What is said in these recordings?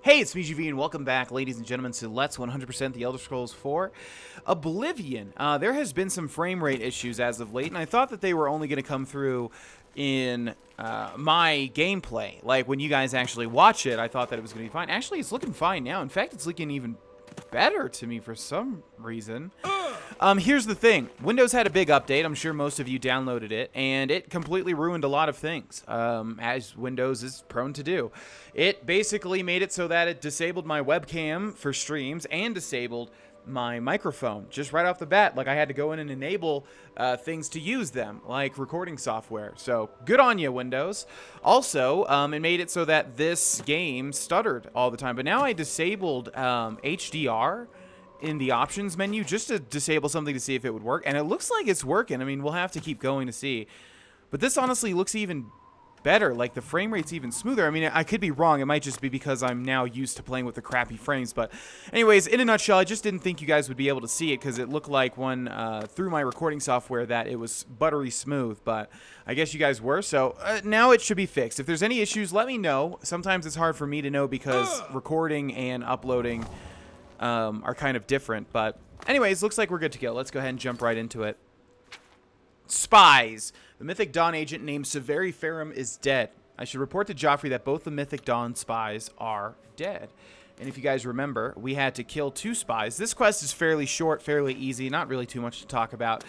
Hey, it's me, GV, and welcome back, ladies and gentlemen, to Let's 100% The Elder Scrolls 4 Oblivion. There has been some frame rate issues as of late, and I thought that they were only going to come through in my gameplay. Like, when you guys actually watch it, I thought that it was going to be fine. Actually, it's looking fine now. In fact, it's looking even better to me for some reason. Here's the thing. Windows had a big update. I'm sure most of you downloaded it, and it completely ruined a lot of things, as Windows is prone to do. It basically made it so that it disabled my webcam for streams and disabled my microphone just right off the bat. Like, I had to go in and enable things to use them, like recording software. So good on you, Windows. Also, it made it so that this game stuttered all the time. But now I disabled HDR in the options menu just to disable something to see if it would work, and it looks like it's working. I mean, we'll have to keep going to see, but this honestly looks even better. Like, the frame rate's even smoother. I mean, I could be wrong. It might just be because I'm now used to playing with the crappy frames. But anyways, in a nutshell, I just didn't think you guys would be able to see it because it looked like when through my recording software that it was buttery smooth, but I guess you guys were. So now it should be fixed. If there's any issues, let me know. Sometimes it's hard for me to know because recording and uploading are kind of different. But anyways, looks like we're good to go. Let's go ahead and jump right into it. Spies. The Mythic Dawn agent named Severi Ferrum is dead. I should report to Joffrey that both the Mythic Dawn spies are dead. And if you guys remember, we had to kill 2 spies. This quest is fairly short, fairly easy, not really too much to talk about.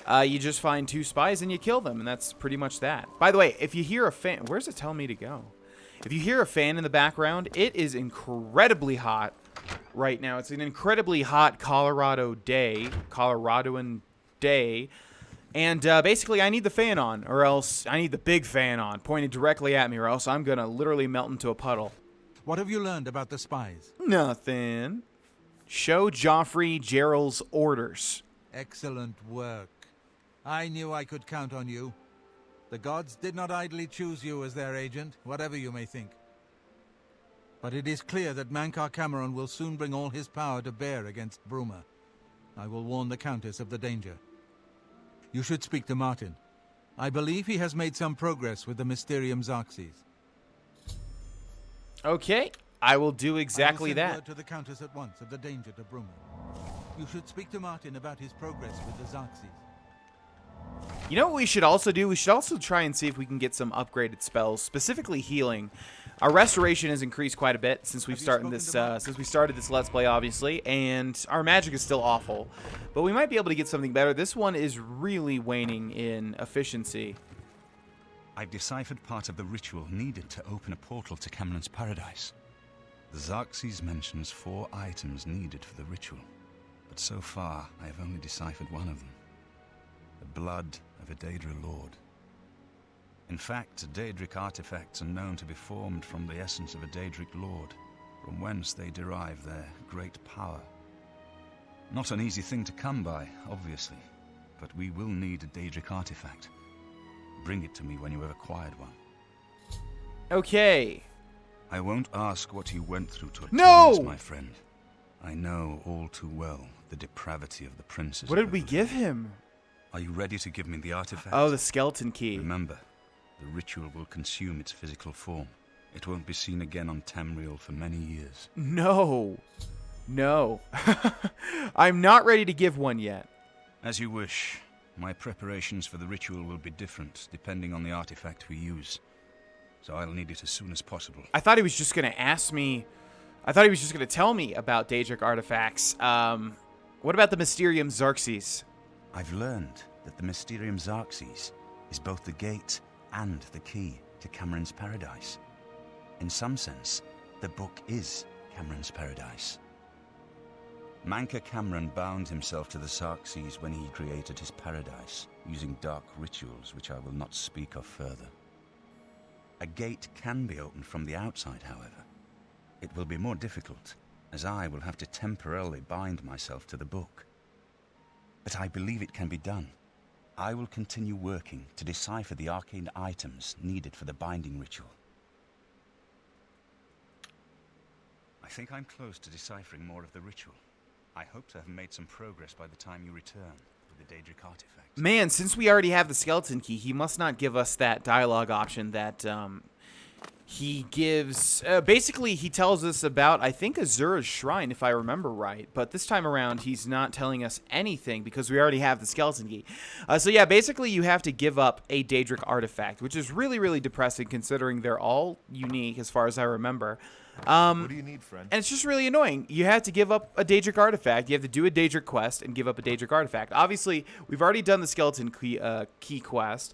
You just find 2 spies and you kill them, and that's pretty much that. By the way, if you hear a fan... Where's it telling me to go? If you hear a fan in the background, it is incredibly hot right now. It's an incredibly hot Coloradoan day. And basically, I need the fan on, or else I need the big fan on, pointed directly at me, or else I'm going to literally melt into a puddle. What have you learned about the spies? Nothing. Show Joffrey Gerald's orders. Excellent work. I knew I could count on you. The gods did not idly choose you as their agent, whatever you may think. But it is clear that Mankar Cameron will soon bring all his power to bear against Bruma. I will warn the Countess of the danger. You should speak to Martin. I believe he has made some progress with the Mysterium Xarxes. Okay, I will do exactly that. Word to the Countess at once of the danger to Bruma. You should speak to Martin about his progress with the Xarxes. You know what we should also do? We should also try and see if we can get some upgraded spells, specifically healing. Our restoration has increased quite a bit since we started this Let's Play, obviously, and our magic is still awful. But we might be able to get something better. This one is really waning in efficiency. I've deciphered part of the ritual needed to open a portal to Cameron's paradise. The Xarxes mentions 4 items needed for the ritual, but so far I have only deciphered one of them. The blood of a Daedra Lord. In fact, Daedric Artifacts are known to be formed from the essence of a Daedric Lord, from whence they derive their great power. Not an easy thing to come by, obviously, but we will need a Daedric Artifact. Bring it to me when you have acquired one. Okay. I won't ask what you went through to attain No! this, my friend. I know all too well the depravity of the princes. What did we give him? Are you ready to give me the artifact? Oh, the skeleton key. Remember, the ritual will consume its physical form. It won't be seen again on Tamriel for many years. No. No. I'm not ready to give one yet. As you wish. My preparations for the ritual will be different, depending on the artifact we use. So I'll need it as soon as possible. I thought he was just going to ask me... I thought he was just going to tell me about Daedric Artifacts. What about the Mysterium Xarxes? I've learned that the Mysterium Xarxes is both the gate and the key to Cameron's paradise. In some sense, the book is Cameron's paradise. Mankar Cameron bound himself to the Xarxes when he created his paradise, using dark rituals which I will not speak of further. A gate can be opened from the outside, however. It will be more difficult, as I will have to temporarily bind myself to the book. But I believe it can be done. I will continue working to decipher the arcane items needed for the binding ritual. I think I'm close to deciphering more of the ritual. I hope to have made some progress by the time you return with the Daedric Artifacts. Man, since we already have the skeleton key, he must not give us that dialogue option that he gives, basically he tells us about, I think, Azura's Shrine, if I remember right. But this time around, he's not telling us anything because we already have the skeleton key. So yeah, basically you have to give up a Daedric artifact, which is really, really depressing considering they're all unique as far as I remember. What do you need, friend? And it's just really annoying. You have to give up a Daedric artifact. You have to do a Daedric quest and give up a Daedric artifact. Obviously, we've already done the skeleton key quest.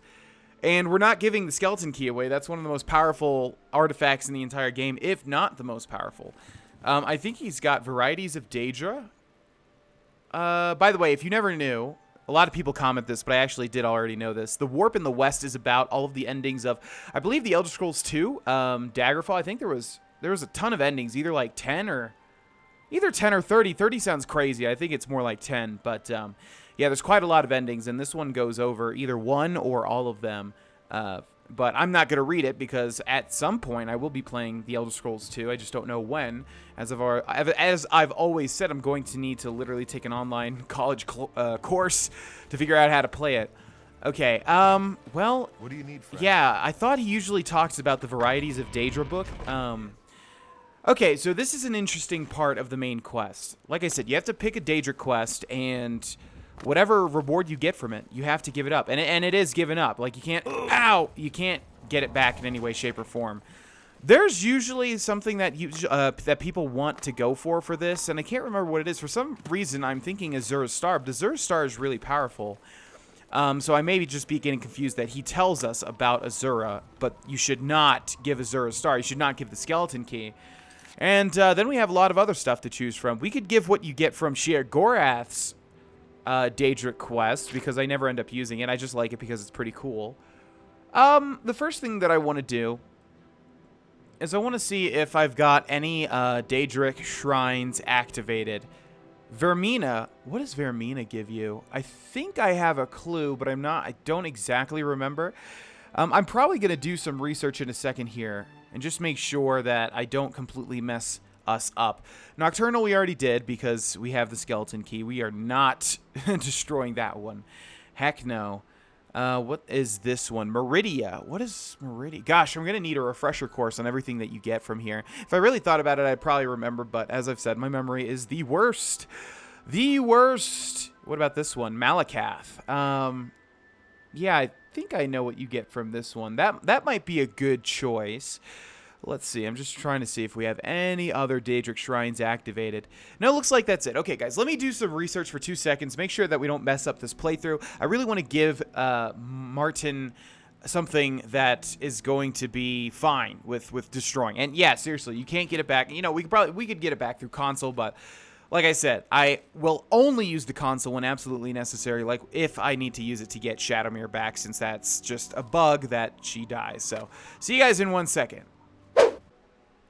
And we're not giving the skeleton key away. That's one of the most powerful artifacts in the entire game, if not the most powerful. I think he's got varieties of Daedra. By the way, if you never knew, a lot of people comment this, but I actually did already know this. The warp in the west is about all of the endings of, I believe, the Elder Scrolls 2, Daggerfall. I think there was a ton of endings, either like 10 or 30. 30 sounds crazy. I think it's more like 10, but yeah, there's quite a lot of endings, and this one goes over either one or all of them. But I'm not going to read it because at some point I will be playing the Elder Scrolls 2. I just don't know when. As I've always said, I'm going to need to literally take an online college course to figure out how to play it. Okay, well, What do you need, friend? yeah, I thought he usually talks about the varieties of Daedra book. Okay, so this is an interesting part of the main quest. Like I said, you have to pick a Daedric quest, and whatever reward you get from it, you have to give it up. And it is given up. Like, you can't, you can't get it back in any way, shape, or form. There's usually something that that people want to go for this, and I can't remember what it is. For some reason, I'm thinking Azura's Star, but Azura's Star is really powerful. So I may just be getting confused that he tells us about Azura, but you should not give Azura's Star. You should not give the skeleton key. And then we have a lot of other stuff to choose from. We could give what you get from Sheogorath's Daedric quest, because I never end up using it. I just like it because it's pretty cool. The first thing that I want to do is I want to see if I've got any Daedric Shrines activated. Vermina, what does Vermina give you? I think I have a clue, but I don't exactly remember. I'm probably going to do some research in a second here and just make sure that I don't completely mess us up. Nocturnal we already did because we have the skeleton key. We are not destroying that one. Heck no. What is this one? Meridia. What is Meridia? Gosh, I'm going to need a refresher course on everything that you get from here. If I really thought about it, I'd probably remember, but as I've said, my memory is the worst. The worst. What about this one? Malakath. Yeah, I think I know what you get from this one. That might be a good choice. Let's see. I'm just trying to see if we have any other Daedric Shrines activated. No, it looks like that's it. Okay, guys, let me do some research for 2 seconds. Make sure that we don't mess up this playthrough. I really want to give Martin something that is going to be fine with destroying. And yeah, seriously, you can't get it back. You know, we could get it back through console, but like I said, I will only use the console when absolutely necessary, like if I need to use it to get Shadowmere back, since that's just a bug that she dies. So, see you guys in 1 second.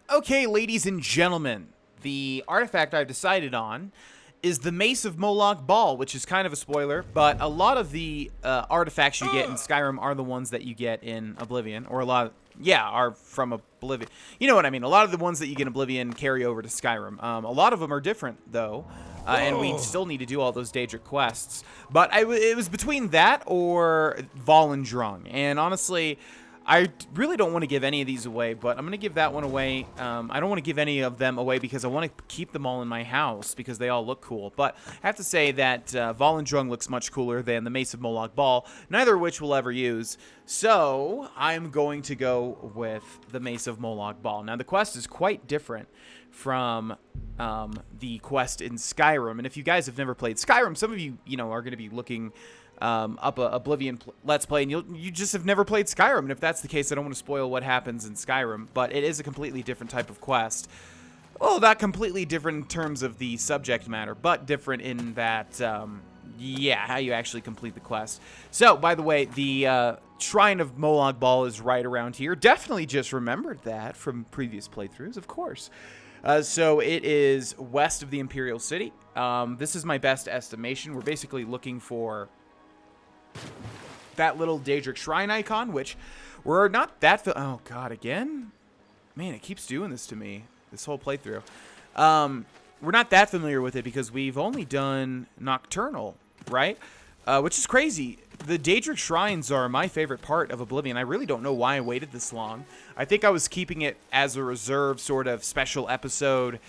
Okay, ladies and gentlemen, the artifact I've decided on is the Mace of Molag Bal, which is kind of a spoiler, but a lot of the artifacts you get in Skyrim are the ones that you get in Oblivion, or are from Oblivion. You know what I mean? A lot of the ones that you get in Oblivion carry over to Skyrim. A lot of them are different, though, and we still need to do all those Daedric quests. But it was between that or Volendrung, and honestly, I really don't want to give any of these away, but I'm going to give that one away. I don't want to give any of them away because I want to keep them all in my house because they all look cool. But I have to say that Volendrung looks much cooler than the Mace of Molag Bal, neither of which we'll ever use. So I'm going to go with the Mace of Molag Bal. Now, the quest is quite different from the quest in Skyrim. And if you guys have never played Skyrim, some of you, are going to be looking up a Oblivion Let's Play, and you just have never played Skyrim, and if that's the case, I don't want to spoil what happens in Skyrim, but it is a completely different type of quest. Well, not completely different in terms of the subject matter, but different in that, how you actually complete the quest. So, by the way, the Shrine of Molag Bal is right around here. Definitely just remembered that from previous playthroughs, of course. So it is west of the Imperial City. This is my best estimation. We're basically looking for that little Daedric Shrine icon, which we're not that... Oh, God, again? Man, it keeps doing this to me, this whole playthrough. We're not that familiar with it because we've only done Nocturnal, right? Which is crazy. the Daedric Shrines are my favorite part of Oblivion. I really don't know why I waited this long. I think I was keeping it as a reserve sort of special episode,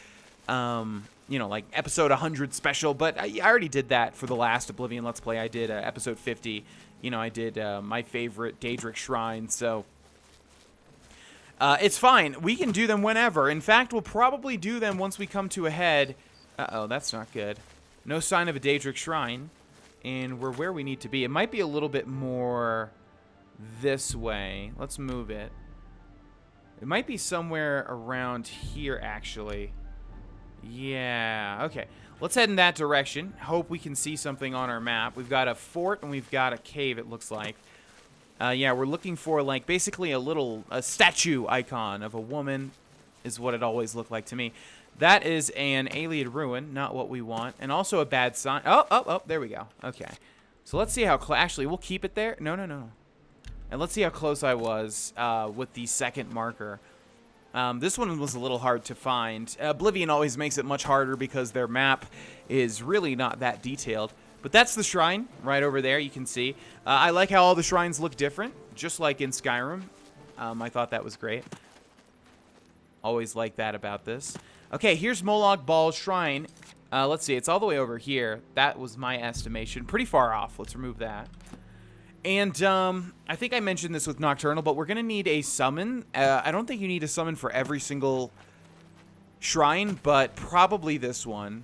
you know, like episode 100 special, but I already did that for the last Oblivion Let's Play. I did episode 50. You know, I did my favorite Daedric Shrine, so it's fine. We can do them whenever. In fact, we'll probably do them once we come to a head. Uh-oh, that's not good. No sign of a Daedric Shrine, and we're where we need to be. It might be a little bit more this way. Let's move it. It might be somewhere around here, actually. Yeah, okay. Let's head in that direction. Hope we can see something on our map. We've got a fort and we've got a cave, it looks like. Yeah, we're looking for, like, basically a statue icon of a woman is what it always looked like to me. That is an alien ruin, not what we want. And also a bad sign. Oh, there we go. Okay. So let's see how actually, we'll keep it there. No. And let's see how close I was with the second marker. This one was a little hard to find. Oblivion always makes it much harder because their map is really not that detailed. But that's the shrine right over there, you can see. I like how all the shrines look different, just like in Skyrim. I thought that was great. Always like that about this. Okay, here's Molag Bal Shrine. Let's see, it's all the way over here. That was my estimation. Pretty far off. Let's remove that. And I think I mentioned this with Nocturnal, but we're going to need a summon. I don't think you need a summon for every single shrine, but probably this one.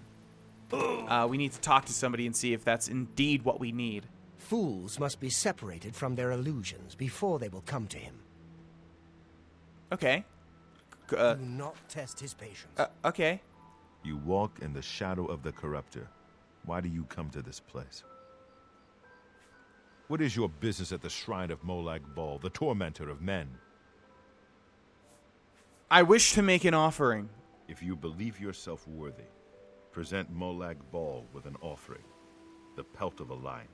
We need to talk to somebody and see if that's indeed what we need. Fools must be separated from their illusions before they will come to him. Okay. Do not test his patience. Okay. You walk in the shadow of the corruptor. Why do you come to this place? What is your business at the Shrine of Molag Bal, the tormentor of men? I wish to make an offering. If you believe yourself worthy, present Molag Bal with an offering. The pelt of a lion.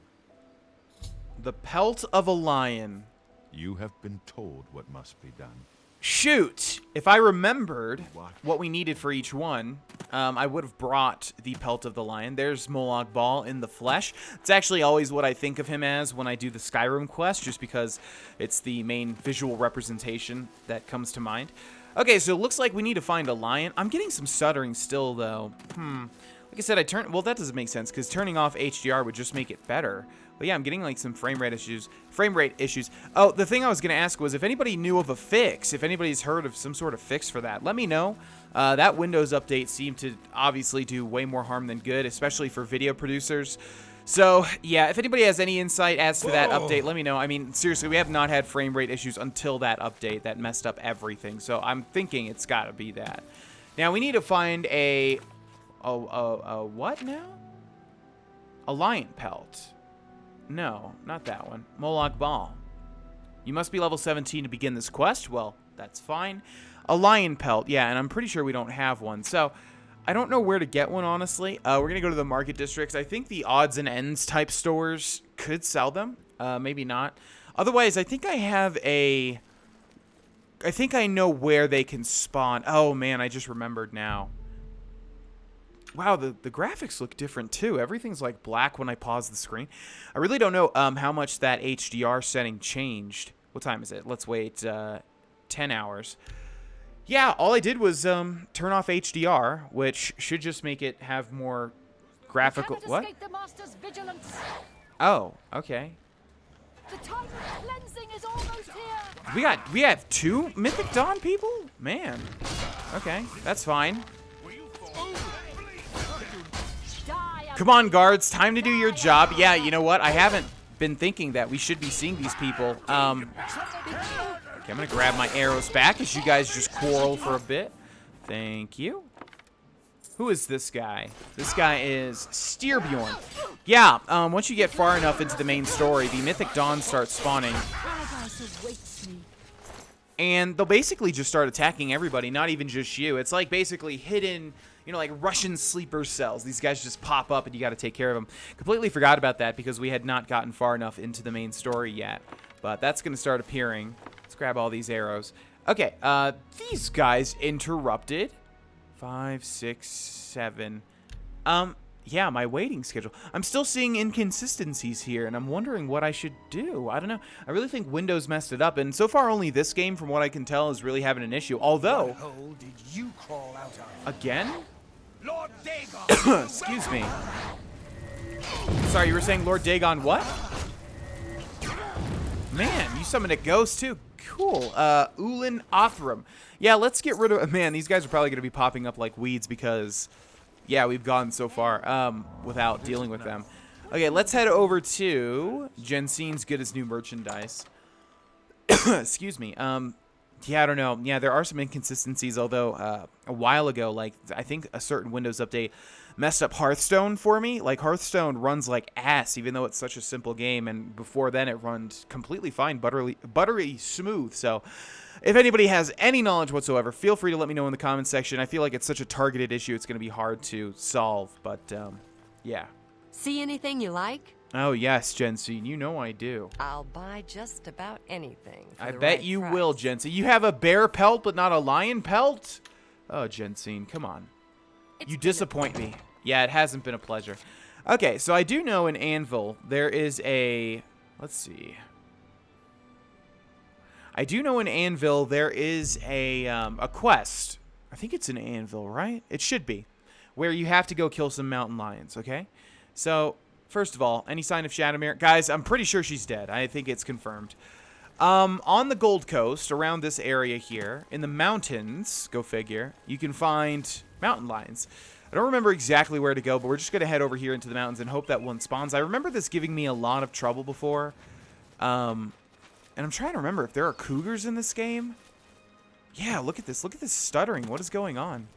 The pelt of a lion. You have been told what must be done. Shoot! If I remembered what we needed for each one, I would have brought the Pelt of the Lion. There's Molag Bal in the flesh. It's actually always what I think of him as when I do the Skyrim quest, just because it's the main visual representation that comes to mind. Okay, so it looks like we need to find a lion. I'm getting some stuttering still, though. Like I said, well, that doesn't make sense, because turning off HDR would just make it better. But yeah, I'm getting like some frame rate issues. Oh, the thing I was going to ask was if anybody knew of a fix, if anybody's heard of some sort of fix for that, let me know. That Windows update seemed to obviously do way more harm than good, especially for video producers. So yeah, if anybody has any insight as to that update, let me know. I mean, seriously, we have not had frame rate issues until that update that messed up everything. So I'm thinking it's got to be that. Now we need to find a what now? A lion pelt. No, not that one. Molag Bal. You must be level 17 to begin this quest. Well, that's fine. A lion pelt. Yeah, and I'm pretty sure we don't have one. So, I don't know where to get one, honestly. We're going to go to the market districts. I think the odds and ends type stores could sell them. Maybe not. Otherwise, I think I have a... I think I know where they can spawn. Oh, man, I just remembered now. Wow, the graphics look different too. Everything's like black when I pause the screen. I really don't know how much that HDR setting changed. What time is it? Let's wait 10 hours. Yeah, all I did was turn off HDR, which should just make it have more graphical... What? The master's vigilance. Oh, okay. The time of cleansing is almost here. We have 2 Mythic Dawn people? Man. Okay, that's fine. Come on, guards. Time to do your job. Yeah, you know what? I haven't been thinking that we should be seeing these people. Okay, I'm going to grab my arrows back as you guys just quarrel for a bit. Thank you. Who is this guy? This guy is Styrbjorn. Yeah, once you get far enough into the main story, the Mythic Dawn starts spawning. And they'll basically just start attacking everybody, not even just you. It's like basically hidden... You know, like Russian sleeper cells. These guys just pop up and you got to take care of them. Completely forgot about that because we had not gotten far enough into the main story yet. But that's going to start appearing. Let's grab all these arrows. Okay, these guys interrupted. 5, 6, 7. yeah, my waiting schedule. I'm still seeing inconsistencies here, and I'm wondering what I should do. I don't know. I really think Windows messed it up, and so far only this game, from what I can tell, is really having an issue. Although, What hole did you crawl out of? again? Lord Dagon! Excuse me. Sorry, you were saying Lord Dagon what? Man, you summoned a ghost too. Cool. Ulin Othram. Yeah, let's get rid of... Man, these guys are probably going to be popping up like weeds because... Yeah, we've gone so far without dealing with them. Okay, let's head over to Jensen's Good as New Merchandise. Excuse me. Yeah, I don't know. Yeah, there are some inconsistencies, although a while ago, like, I think a certain Windows update messed up Hearthstone for me. Like, Hearthstone runs like ass, even though it's such a simple game, and before then it runs completely fine, buttery smooth. So, if anybody has any knowledge whatsoever, feel free to let me know in the comments section. I feel like it's such a targeted issue, it's going to be hard to solve, but, yeah. See anything you like? Oh, yes, Jensen, you know I do. I'll buy just about anything. I bet you will, Jensen. You have a bear pelt, but not a lion pelt? Oh, Jensen, come on. You disappoint me. Yeah, it hasn't been a pleasure. Okay, so I do know in Anvil there is a... Let's see. I do know in Anvil there is a quest. I think it's in Anvil, right? It should be. Where you have to go kill some mountain lions, okay? So, first of all, any sign of Shadowmere? Guys, I'm pretty sure she's dead. I think it's confirmed. On the Gold Coast, around this area here, in the mountains, go figure, you can find mountain lions. I don't remember exactly where to go, but we're just going to head over here into the mountains and hope that one spawns. I remember this giving me a lot of trouble before. And I'm trying to remember if there are cougars in this game. Yeah, look at this. Look at this stuttering. What is going on?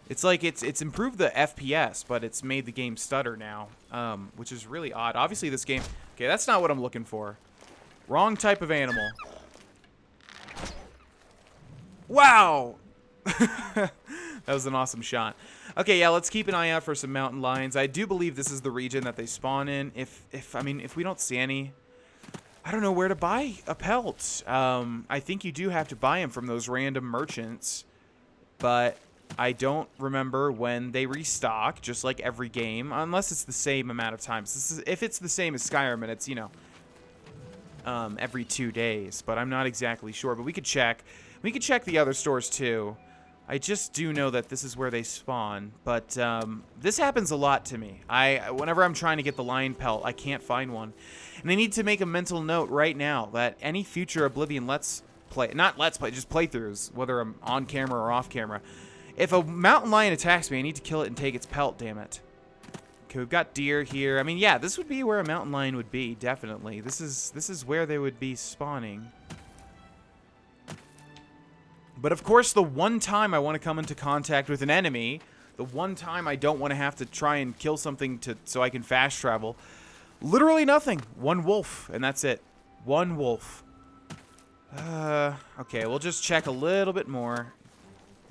It's like it's improved the FPS, but it's made the game stutter now, which is really odd. Obviously, this game... Okay, that's not what I'm looking for. Wrong type of animal. Wow! That was an awesome shot. Okay, yeah, let's keep an eye out for some mountain lions. I do believe this is the region that they spawn in. I mean, if we don't see any... I don't know where to buy a pelt. I think you do have to buy them from those random merchants, but I don't remember when they restock, just like every game, unless it's the same amount of times. If it's the same as Skyrim, and it's, you know, every 2 days, but I'm not exactly sure. But we could check. We could check the other stores too. I just do know that this is where they spawn, but this happens a lot to me. Whenever I'm trying to get the lion pelt, I can't find one. And I need to make a mental note right now that any future Oblivion just playthroughs, whether I'm on camera or off camera, if a mountain lion attacks me, I need to kill it and take its pelt, damn it. Okay, we've got deer here. I mean, yeah, this would be where a mountain lion would be, definitely. This is where they would be spawning. But of course, the one time I want to come into contact with an enemy, the one time I don't want to have to try and kill something so I can fast travel, literally nothing. One wolf, and that's it. One wolf. Okay, we'll just check a little bit more.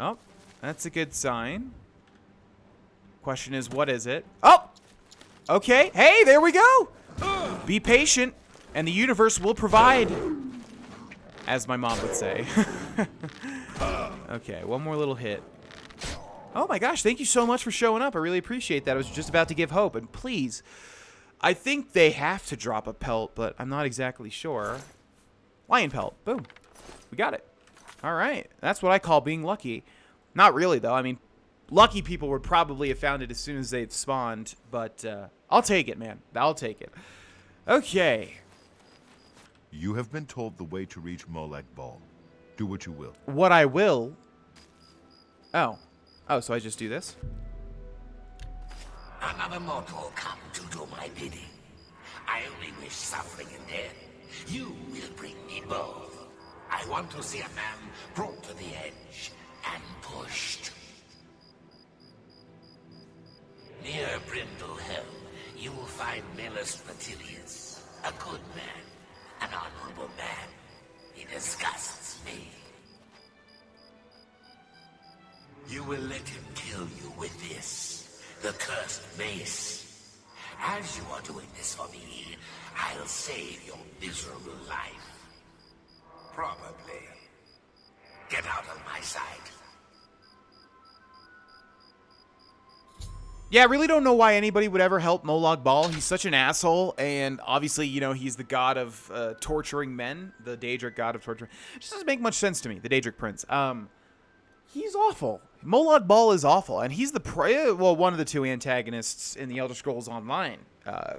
Oh, that's a good sign. Question is, what is it? Oh! Okay, hey, there we go! Be patient, and the universe will provide. As my mom would say. Okay, one more little hit. Oh my gosh, thank you so much for showing up. I really appreciate that. I was just about to give hope. And please, I think they have to drop a pelt, but I'm not exactly sure. Lion pelt. Boom. We got it. All right. That's what I call being lucky. Not really, though. I mean, lucky people would probably have found it as soon as they'd spawned. But I'll take it, man. I'll take it. Okay. You have been told the way to reach Molag Bal. Do what you will. What I will... Oh. Oh, so I just do this? Another mortal come to do my bidding. I only wish suffering and death. You will bring me both. I want to see a man brought to the edge and pushed. Near Brindle Hell, you will find Milus Patilius, a good man, an honorable man. He disgusts me. You will let him kill you with this, the cursed mace. As you are doing this for me, I'll save your miserable life. Probably. Get out of my sight. Yeah, I really don't know why anybody would ever help Molag Bal. He's such an asshole, and obviously, you know, he's the god of torturing men, the Daedric god of torture. It just doesn't make much sense to me, the Daedric prince. He's awful. Molag Bal is awful, and he's the one of the two antagonists in the Elder Scrolls Online.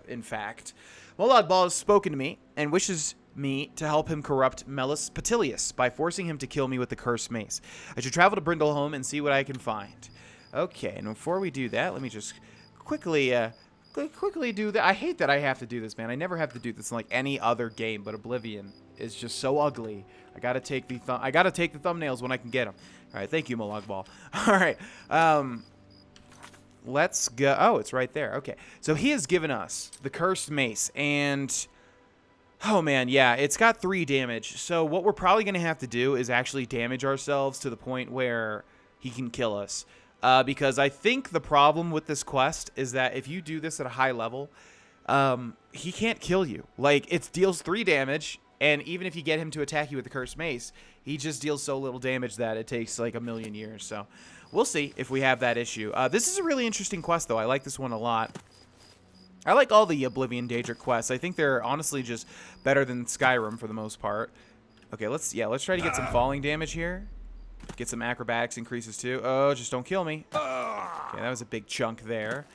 In fact, Molag Bal has spoken to me and wishes me to help him corrupt Melis Petilius by forcing him to kill me with the cursed mace. I should travel to Brindleholm and see what I can find. Okay, and before we do that, let me just quickly do that. I hate that I have to do this, man. I never have to do this in like any other game, but Oblivion is just so ugly. I gotta take the thumbnails when I can get them. All right, thank you, Molag Bal. All right, let's go. Oh, it's right there. Okay, so he has given us the cursed mace, and oh man, yeah, it's got 3 damage. So what we're probably gonna have to do is actually damage ourselves to the point where he can kill us. Because I think the problem with this quest is that if you do this at a high level, he can't kill you. Like, it deals 3 damage, and even if you get him to attack you with the cursed mace, he just deals so little damage that it takes like 1,000,000 years. So we'll see if we have that issue. This is a really interesting quest, though. I like this one a lot. I like all the Oblivion Daedric quests. I think they're honestly just better than Skyrim for the most part. Okay, let's try to get some falling damage here. Get some acrobatics increases too. Oh, just don't kill me. Okay, that was a big chunk there.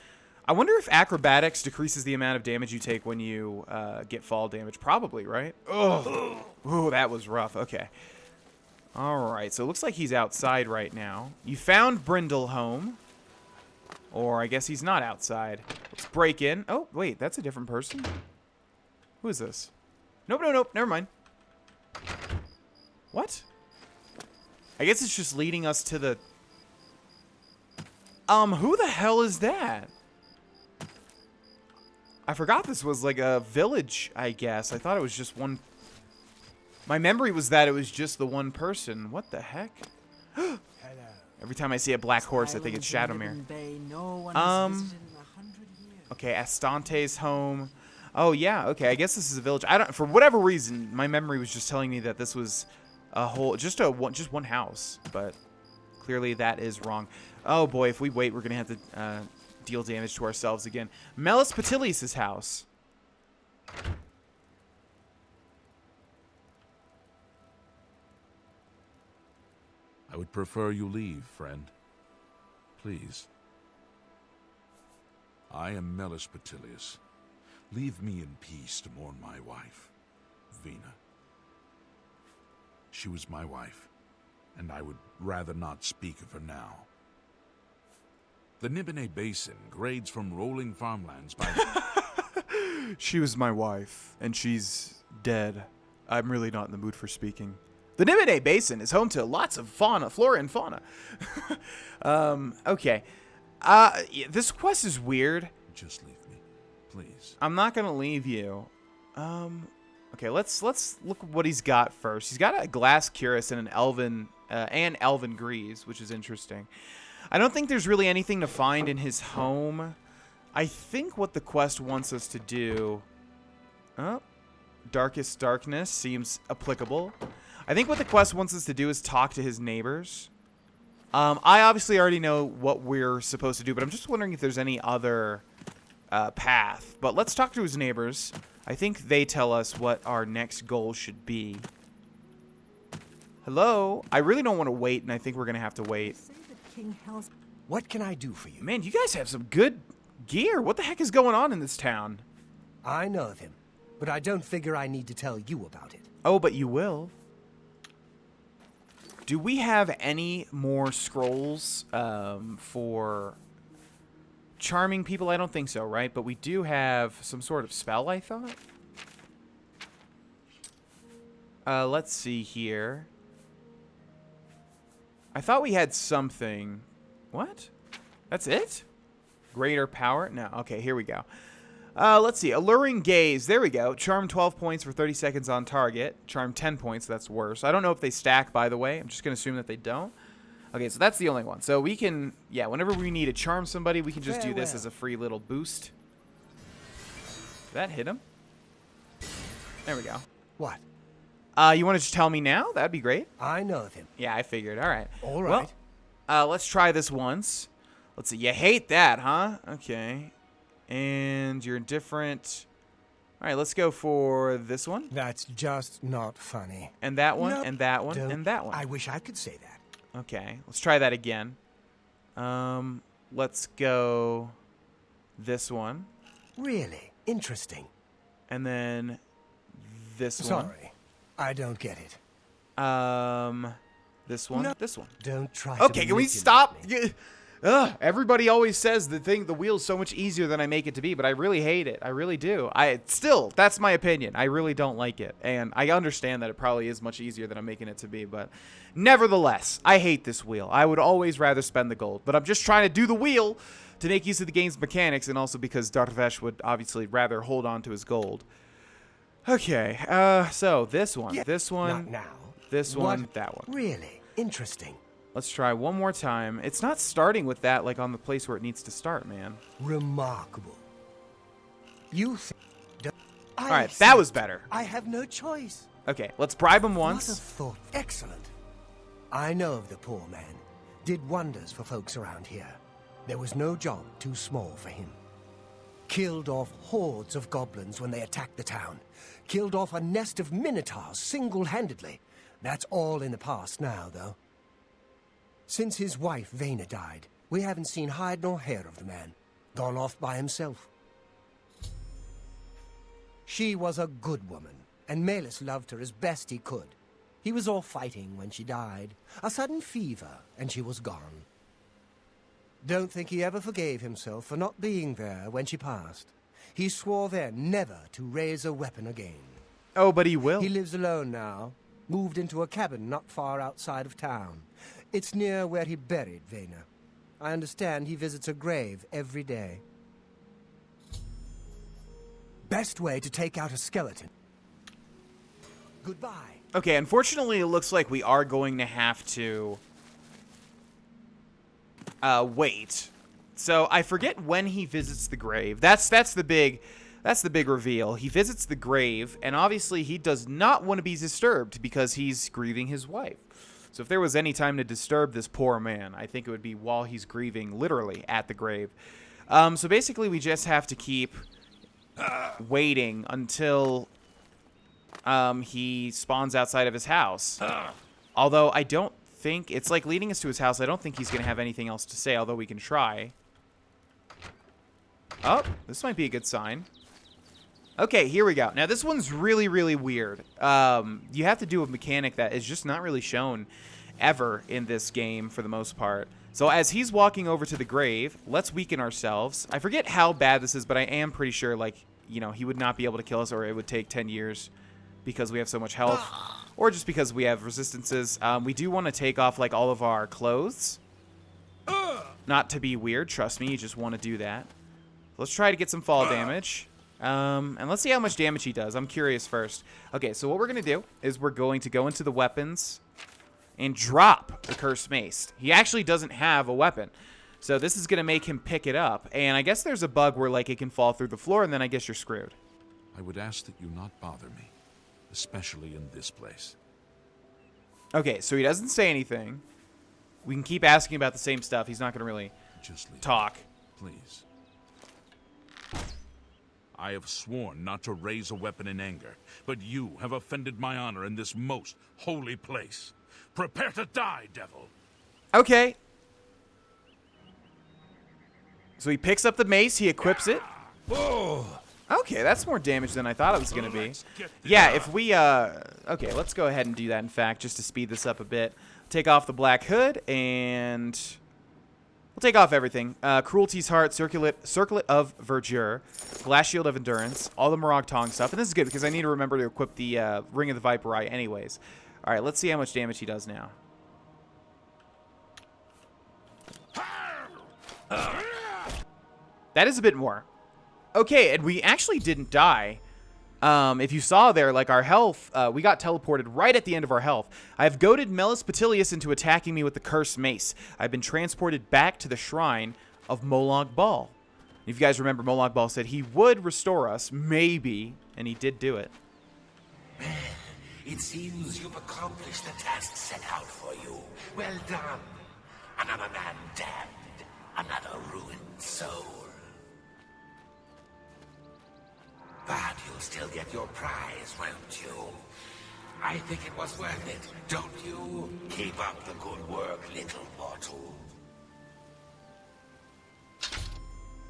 I wonder if acrobatics decreases the amount of damage you take when you get fall damage. Probably, right? Oh, ooh, that was rough. Okay. All right, so it looks like he's outside right now. You found Brindleholm. Or I guess he's not outside. Let's break in. Oh, wait, that's a different person. Who is this? Nope, nope, nope. Never mind. What? I guess it's just leading us to the... who the hell is that? I forgot this was like a village, I guess. I thought it was just one... My memory was that it was just the one person. What the heck? Hello. Every time I see a black horse, I think it's Shadowmere. Okay, Astante's home. Oh, yeah, okay. I guess this is a village. I don't... For whatever reason, my memory was just telling me that this was... just one house, but clearly that is wrong. Oh boy, if we wait, we're gonna have to deal damage to ourselves again. Melis Petilius' house. I would prefer you leave, friend. Please. I am Melis Petilius. Leave me in peace to mourn my wife, Vina. She was my wife, and I would rather not speak of her now. The Nibene Basin grades from rolling farmlands by... She was my wife, and she's dead. I'm really not in the mood for speaking. The Nibene Basin is home to lots of flora and fauna. Okay. This quest is weird. Just leave me, please. I'm not gonna leave you. Okay, let's look what he's got first. He's got a glass cuirass and an elven grease, which is interesting. I don't think there's really anything to find in his home. I think what the quest wants us to do... Oh, Darkest Darkness seems applicable. I think what the quest wants us to do is talk to his neighbors. I obviously already know what we're supposed to do, but I'm just wondering if there's any other path. But let's talk to his neighbors. I think they tell us what our next goal should be. Hello? I really don't want to wait, and I think we're going to have to wait. What can I do for you? Man, you guys have some good gear. What the heck is going on in this town? I know of him, but I don't figure I need to tell you about it. Oh, but you will. Do we have any more scrolls for charming people? I don't think so, right? But we do have some sort of spell, I thought. Let's see here. I thought we had something. What? That's it? Greater power? No. Okay, here we go. Let's see. Alluring Gaze. There we go. Charm 12 points for 30 seconds on target. Charm 10 points. That's worse. I don't know if they stack, by the way. I'm just going to assume that they don't. Okay, so that's the only one. So we can, yeah, whenever we need to charm somebody, we can just do this as a free little boost. Did that hit him? There we go. What? You want to just tell me now? That'd be great. I know of him. Yeah, I figured. All right. All right. Well, let's try this once. Let's see. You hate that, huh? Okay. And you're indifferent. All right, let's go for this one. That's just not funny. And that one, Nope, and that one, don't. and that one. I wish I could say that. Okay, let's try that again. Let's go this one. Really interesting. And then this one. Sorry, I don't get it. This one, No. this one. Don't try. Okay, to can we manipulate stop? me. Everybody always says the wheel's so much easier than I make it to be, but I really hate it. I really do. That's my opinion. I really don't like it. And I understand that it probably is much easier than I'm making it to be, but nevertheless, I hate this wheel. I would always rather spend the gold, but I'm just trying to do the wheel to make use of the game's mechanics, and also because Dar'Vesh would obviously rather hold on to his gold. Okay, so this one, Yeah, this one, Not now. this What? one, that one. Really interesting. Let's try one more time. It's not starting with that like on the place where it needs to start, man. Remarkable. You think... All right, that was better. I have no choice. Okay, let's bribe him What a once. thought. Excellent. I know of the poor man. Did wonders for folks around here. There was no job too small for him. Killed off hordes of goblins when they attacked the town. Killed off a nest of minotaurs single-handedly. That's all in the past now, though. Since his wife, Vana, died, we haven't seen hide nor hair of the man. Gone off by himself. She was a good woman, and Malus loved her as best he could. He was off fighting when she died. A sudden fever, and she was gone. Don't think he ever forgave himself for not being there when she passed. He swore then never to raise a weapon again. Oh, but he will. He lives alone now. Moved into a cabin not far outside of town. It's near where he buried Vana. I understand he visits her grave every day. Best way to take out a skeleton. Goodbye. Okay, unfortunately, it looks like we are going to have to wait. So I forget when he visits the grave. That's the big reveal. He visits the grave, and obviously he does not want to be disturbed because he's grieving his wife. So if there was any time to disturb this poor man, I think it would be while he's grieving, literally, at the grave. So basically, we just have to keep waiting until he spawns outside of his house. Although I don't think... It's like leading us to his house. I don't think he's going to have anything else to say, although we can try. Oh, this might be a good sign. Okay, here we go. Now, this one's really, really weird. You have to do a mechanic that is just not really shown ever in this game for the most part. So as he's walking over to the grave, let's weaken ourselves. I forget how bad this is, but I am pretty sure, like, you know, he would not be able to kill us, or it would take 10 years because we have so much health, or just because we have resistances. We do want to take off, like, all of our clothes. Not to be weird, trust me, you just want to do that. Let's try to get some fall damage. And let's see how much damage he does. I'm curious first. Okay, so what we're going to do is we're going to go into the weapons and drop the Cursed Mace. He actually doesn't have a weapon. So this is going to make him pick it up. And I guess there's a bug where, like, it can fall through the floor, and then I guess you're screwed. I would ask that you not bother me, especially in this place. Okay, so he doesn't say anything. We can keep asking about the same stuff. He's not going to really Just leave. talk. Please. I have sworn not to raise a weapon in anger, but you have offended my honor in this most holy place. Prepare to die, devil. Okay. So he picks up the mace, he equips it. Okay, that's more damage than I thought it was going to be. Yeah, if we, okay, let's go ahead and do that, in fact, just to speed this up a bit. Take off the black hood, and we'll take off everything. Cruelty's Heart, Circlet of Verdure, Glass Shield of Endurance, all the Molag Tong stuff. And this is good because I need to remember to equip the Ring of the Viper Eye anyways. All right, let's see how much damage he does now. That is a bit more. Okay, and we actually didn't die. If you saw there, like, our health, we got teleported right at the end of our health. I have goaded Melis Petilius into attacking me with the Cursed Mace. I've been transported back to the Shrine of Molag Bal. If you guys remember, Molag Bal said he would restore us, maybe, and he did do it. It seems you've accomplished the task set out for you. Well done. Another man damned, another soul. But you'll still get your prize, won't you? I think it was worth it, don't you? Keep up the good work, little mortal.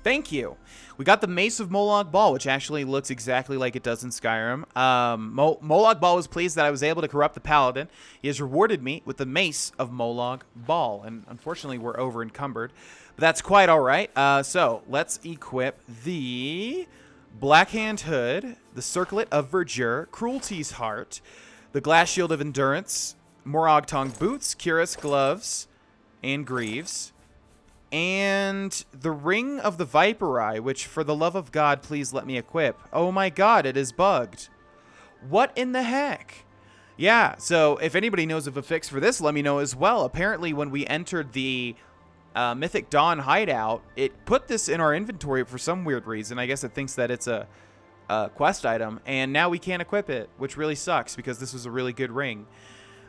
Thank you. We got the Mace of Molag Bal, which actually looks exactly like it does in Skyrim. Molag Bal was pleased that I was able to corrupt the paladin. He has rewarded me with the Mace of Molag Bal, and unfortunately we're over encumbered, but that's quite all right. So let's equip the Blackhand Hood, the Circlet of Verdure, Cruelty's Heart, the Glass Shield of Endurance, Morag Tong Boots, Cuirass Gloves, and Greaves. And the Ring of the Viper Eye, which for the love of God, please let me equip. Oh my God, it is bugged. What in the heck? Yeah, so if anybody knows of a fix for this, let me know as well. Apparently when we entered the Mythic Dawn hideout, it put this in our inventory for some weird reason. I guess it thinks that it's a quest item, and now we can't equip it, which really sucks because this was a really good ring.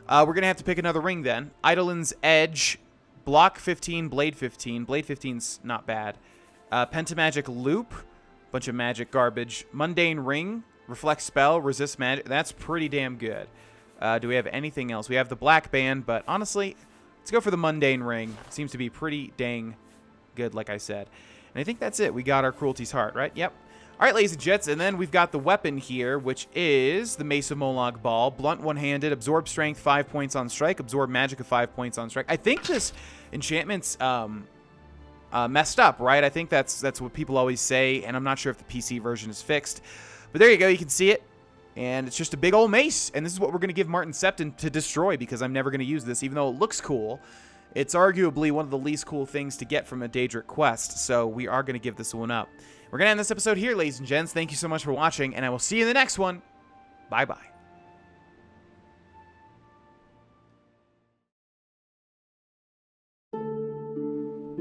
We're going to have to pick another ring then. Eidolon's Edge, Block 15, Blade 15. Blade 15's not bad. Pentamagic Loop, bunch of magic garbage. Mundane Ring, Reflect Spell, Resist Magic. That's pretty damn good. Do we have anything else? We have the Black Band, but honestly, let's go for the Mundane Ring. Seems to be pretty dang good, like I said. And I think that's it. We got our Cruelty's Heart, right? Yep. All right, ladies and gents, and then we've got the weapon here, which is the Mace of Molag Bal. Blunt one-handed, absorb strength 5 points on strike, absorb magic of 5 points on strike. I think this enchantment's messed up, right? I think that's what people always say, and I'm not sure if the PC version is fixed. But there you go, you can see it. And it's just a big old mace, and this is what we're going to give Martin Septon to destroy, because I'm never going to use this, even though it looks cool. It's arguably one of the least cool things to get from a Daedric quest, so we are going to give this one up. We're going to end this episode here, ladies and gents. Thank you so much for watching, and I will see you in the next one. Bye-bye.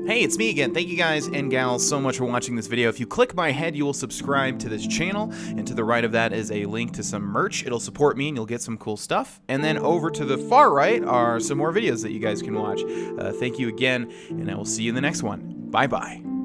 Hey, it's me again. Thank you guys and gals so much for watching this video. If you click my head, you will subscribe to this channel, and to the right of that is a link to some merch. It'll support me, and you'll get some cool stuff. And then over to the far right are some more videos that you guys can watch. Thank you again, and I will see you in the next one. Bye-bye.